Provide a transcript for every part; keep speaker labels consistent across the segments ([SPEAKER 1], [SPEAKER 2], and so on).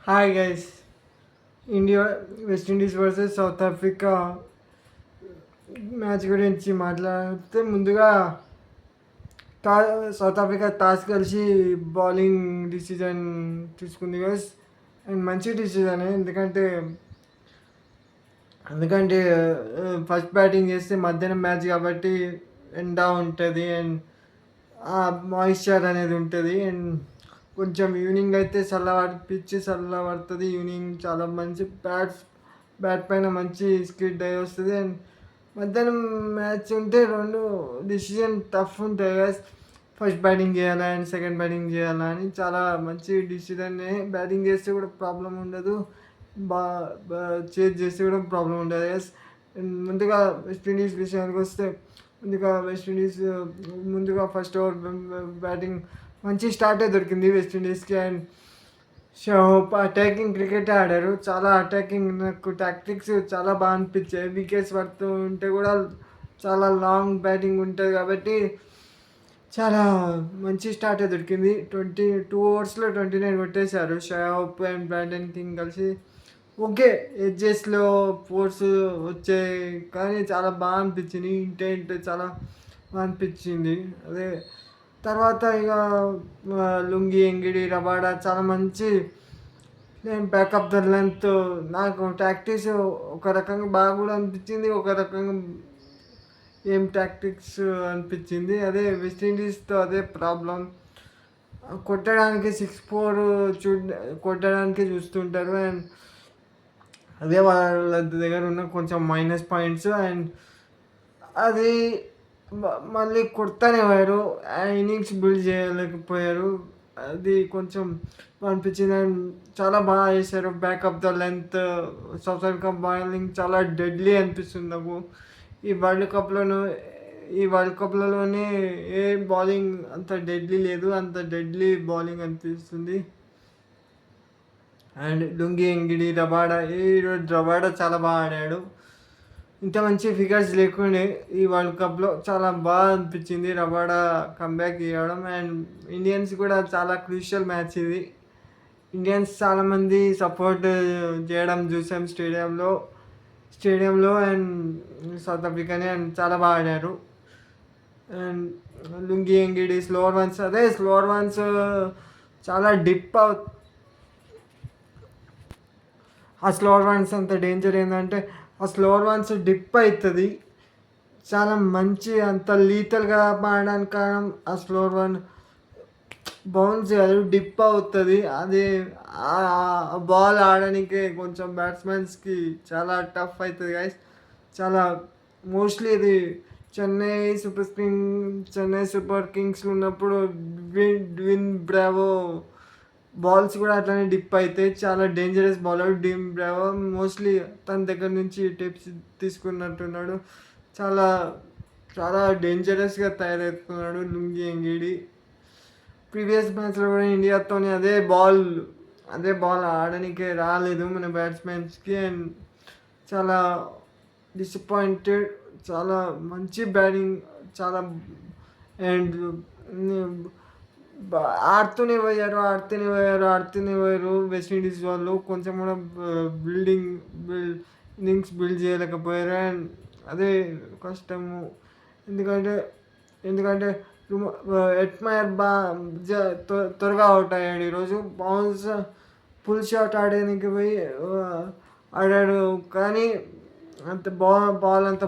[SPEAKER 1] Hi guys. India West Indies versus south Africa match గురించి మాట్లాడితే ముందుగా టా సౌత్ ఆఫ్రికా టాస్ కలిసి బౌలింగ్ డిసిజన్ తీసుకుంది గైస్. అండ్ మంచి డిసిజన్ ఎందుకంటే ఫస్ట్ బ్యాటింగ్ చేస్తే మధ్యాహ్నం మ్యాచ్ కాబట్టి ఎండ ఉంటుంది అండ్ మాయిశ్చర్ అనేది ఉంటుంది. అండ్ కొంచెం ఈవినింగ్ అయితే పిచ్ చల్లబడుతుంది. ఈవినింగ్ చాలా మంచి బ్యాట్ పైన మంచి స్కిడ్ అయి వస్తుంది. అండ్ మధ్యాహ్నం మ్యాచ్ ఉంటే రెండు డిసిజన్ టఫ్ ఉంటాయి కదా. ఫస్ట్ బ్యాటింగ్ చేయాలా అండ్ సెకండ్ బ్యాటింగ్ చేయాలా అని చాలా మంచి డిసిజన్. బ్యాటింగ్ చేస్తే కూడా ప్రాబ్లం ఉండదు, బా చేజ్ చేస్తే కూడా ప్రాబ్లం ఉండదు ఎస్. ముందుగా వెస్టిండీస్ విషయానికి వస్తే ముందుగా ఫస్ట్ ఓవర్ బ్యాటింగ్ మంచి స్టార్టే దొరికింది వెస్టిండీస్కి. అండ్ షోప్ అటాకింగ్ క్రికెట్ ఆడారు. చాలా అటాకింగ్, నాకు టాక్టిక్స్ చాలా బాగా అనిపించాయి. వికెట్స్ పడుతూ ఉంటే కూడా చాలా లాంగ్ బ్యాటింగ్ ఉంటుంది కాబట్టి చాలా మంచి స్టార్టే దొరికింది. 2 ఓవర్స్లో 29 కొట్టేశారు షోప్ అండ్ బ్రాండన్ కింగ్ కలిసి. ఓకే, ఎడ్జెస్లో ఫోర్స్ వచ్చాయి కానీ చాలా బాగా అనిపించింది. ఇంటెంట్ చాలా బాగా అనిపించింది. అదే తర్వాత ఇక లుంగి, ఎంగిడి, రబాడా చాలా మంచి బ్యాకప్ ద లెంత్. నాకు టాక్టిక్స్ ఒక రకంగా బాగా కూడా అనిపించింది, ఒక రకంగా ఏం టాక్టిక్స్ అనిపించింది. అదే వెస్టిండీస్తో అదే ప్రాబ్లం, కొట్టడానికి 6-4 కొట్టడానికి చూస్తుంటారు. అండ్ అదే వాళ్ళ దగ్గర ఉన్న కొంచెం మైనస్ పాయింట్స్. అండ్ అది మళ్ళీ కొడతానేవారు, ఇన్నింగ్స్ బిల్డ్ చేయలేకపోయారు. అది కొంచెం అనిపించింది. అండ్ చాలా బాగా చేశారు backup the length. South Africa bowling చాలా డెడ్లీ అనిపిస్తుంది నాకు ఈ వరల్డ్ కప్లలోనే. ఏ బౌలింగ్ అంత డెడ్లీ లేదు, అంత డెడ్లీ బౌలింగ్ అనిపిస్తుంది. అండ్ లుంగి, ఎంగిడి, ఈరోజు రబాడా చాలా బాగా ఆడాడు. ఇంత మంచి ఫిగర్స్ లేకుండే ఈ వరల్డ్ కప్లో చాలా బాగా అనిపించింది రబాడా కంబ్యాక్ ఇవ్వడం. అండ్ ఇండియన్స్ కూడా చాలా క్రూషియల్ మ్యాచ్ ఇది. ఇండియన్స్ చాలామంది సపోర్ట్ చేయడం చూసాం స్టేడియంలో అండ్ సౌత్ ఆఫ్రికాని. అండ్ చాలా బాగా ఆడారు. And lungi, Ngidi slower ones చాలా ఆ స్లోవర్ వన్స్ అంత డేంజర్ ఏంటంటే ఆ స్లోవర్ వన్స్ డిప్ అవుతుంది. చాలా మంచి అంత లీతల్గా ఆడడానికి కారణం ఆ స్లోవర్ వన్ బౌన్స్ కాదు, డిప్ అవుతుంది. అది బాల్ ఆడడానికి కొంచెం బ్యాట్స్మెన్స్కి చాలా టఫ్ అవుతుంది గైస్. చాలా మోస్ట్లీ ఇది చెన్నై సూపర్ కింగ్స్లో ఉన్నప్పుడు డ్విన్ బ్రావో బాల్స్ కూడా అట్లనే డిప్ అవుతాయి. చాలా డేంజరస్ బౌలర్ బ్రావో. మోస్ట్లీ తన దగ్గర నుంచి టిప్స్ తీసుకున్నట్టున్నాడు. చాలా చాలా డేంజరస్గా తయారవుతున్నాడు లుంగి, ఎంగిడి. ప్రీవియస్ మ్యాచ్లో కూడా ఇండియాతో అదే బాల్ ఆడడానికి రాలేదు మన బ్యాట్స్మెన్స్కి. అండ్ చాలా డిసప్పాయింటెడ్. చాలా మంచి బ్యాటింగ్, చాలా అండ్ ఆడుతూనే పోయారు వెస్టిండీస్ వాళ్ళు. కొంచెం కూడా ఇన్నింగ్స్ బిల్డ్ చేయలేకపోయారు. అండ్ అదే కష్టము. ఎందుకంటే ఎట్మయర్ త్వరగా అవుట్ అయ్యాడు ఈరోజు. ఫుల్ షాట్ ఆడడానికి పోయి ఆడాడు కానీ అంత బాల్ అంత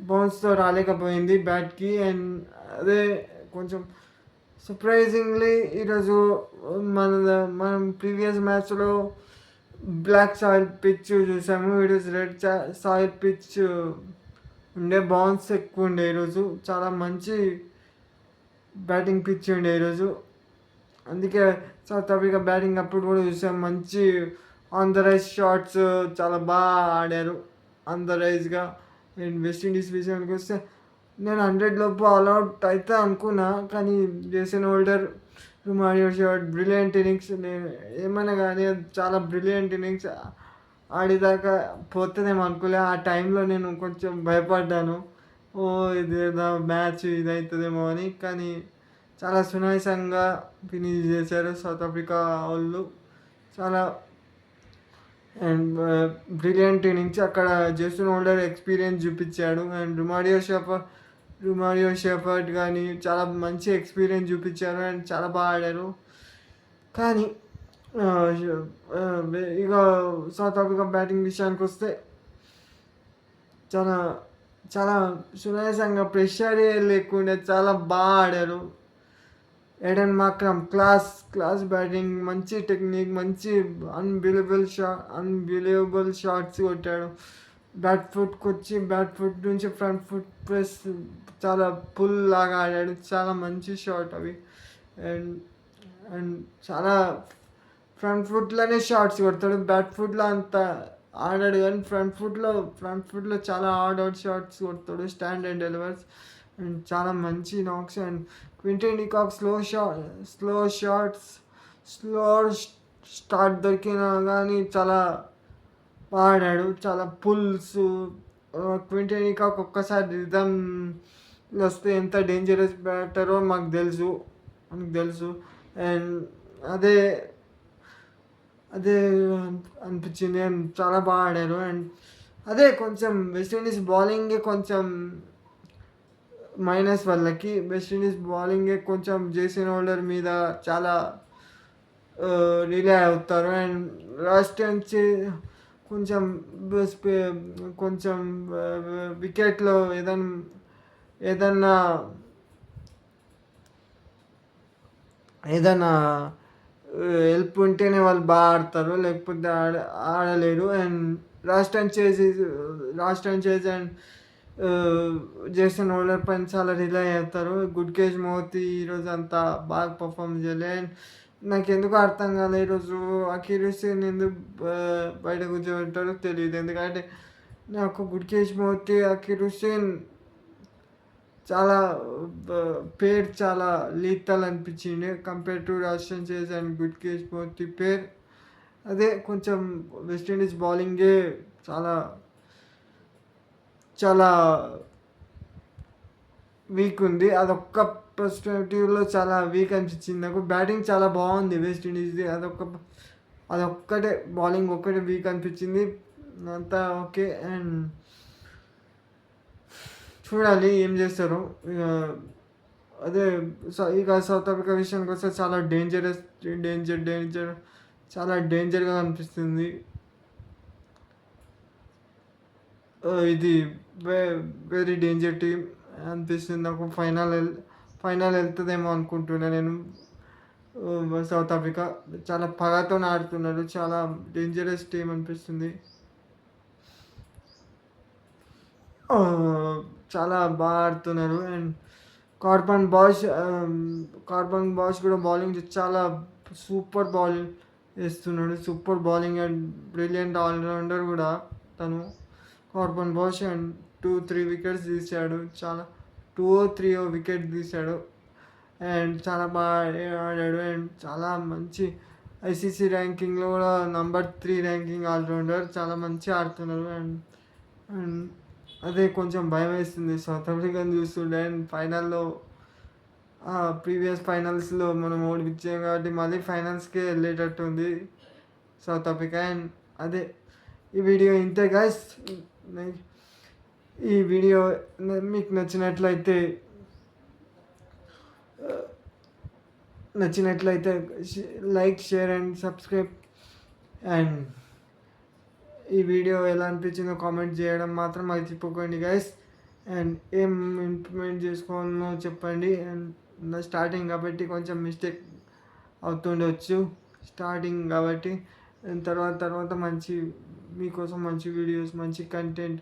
[SPEAKER 1] బౌన్స్తో రాలేకపోయింది బ్యాట్కి. అండ్ అదే కొంచెం సర్ప్రైజింగ్లీ ఈరోజు మనం ప్రీవియస్ మ్యాచ్లో బ్లాక్ సాయిల్ పిచ్ చూసాము. ఈరోజు రెడ్ సాయిల్ పిచ్ ఉండే, బౌన్స్ ఎక్కువ ఉండే. ఈరోజు చాలా మంచి బ్యాటింగ్ పిచ్ ఉండే ఈరోజు. అందుకే సౌత్ ఆఫ్రికా బ్యాటింగ్ అప్పుడు కూడా చూసాం, మంచి ఆన్ ద రైజ్ షాట్స్ చాలా బాగా ఆడారు ఆన్ ద రైజ్గా. అండ్ వెస్టిండీస్ విషయానికి వస్తే నేను 100 లోపు ఆల్అవుట్ అయితే అనుకున్నా, కానీ Jason Holder Romario Shepherd brilliant innings. నేను ఏమైనా కానీ చాలా బ్రిలియంట్ ఇన్నింగ్స్. ఆడిదాకా పోతుందేమో అనుకోలే. ఆ టైంలో నేను కొంచెం భయపడ్డాను, ఇదేదో మ్యాచ్ ఇదవుతుందేమో అని. కానీ చాలా సునాయాసంగా ఫినిష్ చేశారు సౌత్ ఆఫ్రికా వాళ్ళు. చాలా అండ్ బ్రిలియంట్ ఇన్నింగ్స్ అక్కడ జేసన్ హోల్డర్ ఎక్స్పీరియన్స్ చూపించాడు. అండ్ రుమారియో షెఫర్డ్ కానీ చాలా మంచి ఎక్స్పీరియన్స్ చూపించారు అండ్ చాలా బాగా ఆడారు. కానీ ఇక సౌత్ ఆఫ్రికా బ్యాటింగ్ విషయానికి వస్తే చాలా చాలా సునాయాసంగా ప్రెషర్ లేకుండా చాలా బాగా ఆడారు. ఎడెన్ మాక్రమ్ క్లాస్ బ్యాటింగ్, మంచి టెక్నిక్, మంచి అన్బిలీవబుల్ షాట్స్ కొట్టాడు. బ్యాట్ ఫుట్ నుంచి ఫ్రంట్ ఫుట్ ప్రెస్ చాలా పుల్ లాగా ఆడాడు. చాలా మంచి షాట్ అవి. అండ్ అండ్ చాలా ఫ్రంట్ ఫుట్లోనే షాట్స్ కొడతాడు. బ్యాక్ ఫుట్లో అంత ఆడాడు కానీ ఫ్రంట్ ఫుట్లో చాలా అవుట్ షాట్స్ కొడతాడు. స్టాండ్ అండ్ డెలివర్స్ అండ్ చాలా మంచి knocks. And Quinton de Kock slow start దొరికినా కానీ చాలా బాగా ఆడాడు. చాలా పుల్స్. క్వింటన్ డికాక్ ఒక్కసారి రిథమ్ వస్తే ఎంత డేంజరస్ బ్యాటరో మనకు తెలుసు. అండ్ అదే అనిపించింది. అండ్ చాలా బాగా ఆడారు. అండ్ అదే కొంచెం వెస్టిండీస్ బౌలింగే కొంచెం మైనస్ వాళ్ళకి. వెస్టిండీస్ బౌలింగే కొంచెం జేసన్ హోల్డర్ మీద చాలా రిలే అవుతారు. అండ్ లాస్ట్ నుంచి కొంచెం వికెట్లో ఏదన్నా హెల్ప్ ఉంటేనే వాళ్ళు బాగా ఆడతారు, లేకపోతే ఆడలేరు. అండ్ లాస్ట్ టైం చేసి అండ్ జేసన్ హోల్డర్ పైన చాలా రిలై అవుతారు. గుడ్కేష్ మోతీ ఈరోజు అంతా బాగా పర్ఫామ్ చేయలే. అండ్ నాకు ఎందుకు అర్థం కాలేదు ఈరోజు అకీర్ హుస్సేన్ ఎందుకు బయట కూర్చోబెట్టారో తెలియదు. ఎందుకంటే నాకు గుడ్కేష్ మోతీ, అకీర్ హుస్సేన్ చాలా పేరు చాలా లీతల్ అనిపించింది compare to Rajasthan chase and Gudakesh Motie pair. అదే కొంచెం వెస్టిండీస్ బౌలింగే చాలా చాలా వీక్ ఉంది. అదొక్క పర్స్పెక్టివ్లో చాలా వీక్ అనిపించింది నాకు. బ్యాటింగ్ చాలా బాగుంది వెస్టిండీస్ది. అదొక్కటే బౌలింగ్ ఒక్కటే వీక్ అనిపించింది. అంతా ఓకే. అండ్ చూడాలి ఏం చేస్తారు. అదే ఇక సౌత్ ఆఫ్రికా విషయానికి వస్తే చాలా డేంజర్ చాలా డేంజర్గా అనిపిస్తుంది. ఇది వెరీ డేంజర్ టీమ్ అనిపిస్తుంది నాకు. ఫైనల్ వెళ్తుందేమో అనుకుంటున్నా నేను. సౌత్ ఆఫ్రికా చాలా పగతో ఆడుతున్నారు. చాలా డేంజరస్ టీం అనిపిస్తుంది. చాలా బాగా ఆడుతున్నారు. అండ్ కార్బన్ బాష్ కూడా బౌలింగ్ చాలా సూపర్ బౌలింగ్ వేస్తున్నాడు. Super bowling and brilliant all-rounder కూడా తను కార్బన్ బాష్. అండ్ 2-3 వికెట్స్ తీశాడు. చాలా 2-3 వికెట్ తీశాడు. అండ్ చాలా బాగా ఆడాడు. అండ్ చాలా మంచి ఐసీసీ ర్యాంకింగ్లో కూడా నంబర్ 3 ర్యాంకింగ్ ఆల్రౌండర్. చాలా మంచి ఆడుతున్నారు. అండ్ అదే కొంచెం భయం వేస్తుంది సౌత్ ఆఫ్రికాని చూస్తుంటే. అండ్ ఫైనల్లో ప్రీవియస్ ఫైనల్స్లో మనం ఓడిపించాం కాబట్టి మళ్ళీ ఫైనల్స్కే వెళ్ళేటట్టు ఉంది సౌత్ ఆఫ్రికా. అండ్ అదే ఈ వీడియో ఇంతే గైస్. ఈ వీడియో మీకు నచ్చినట్లయితే like, share and subscribe. And ఈ వీడియో ఎలా అనిపించిందో కామెంట్ చేయడం మాత్రం మర్చిపోకండి గైస్. అండ్ ఏం ఇంప్లిమెంట్ చేసుకోవాలనో చెప్పండి. అండ్ నా స్టార్టింగ్ కాబట్టి కొంచెం మిస్టేక్ అవుతుండవచ్చు స్టార్టింగ్ కాబట్టి. అండ్ తర్వాత మీకోసం మంచి వీడియోస్, మంచి కంటెంట్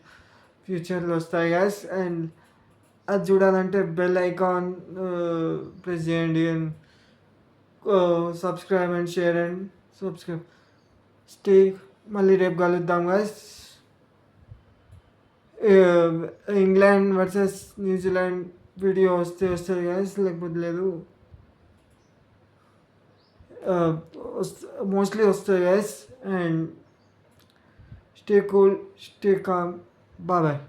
[SPEAKER 1] ఫ్యూచర్లో వస్తాయి గైస్. అండ్ అది చూడాలంటే బెల్ ఐకాన్ ప్రెస్ చేయండి. And subscribe and share and subscribe. మళ్ళీ రేపు కలుద్దాం guys. England versus New Zealand video వస్తుంది గైస్, లేకపోతే లేదు. మోస్ట్లీ వస్తుంది guys. And stay cool, stay calm. Bye.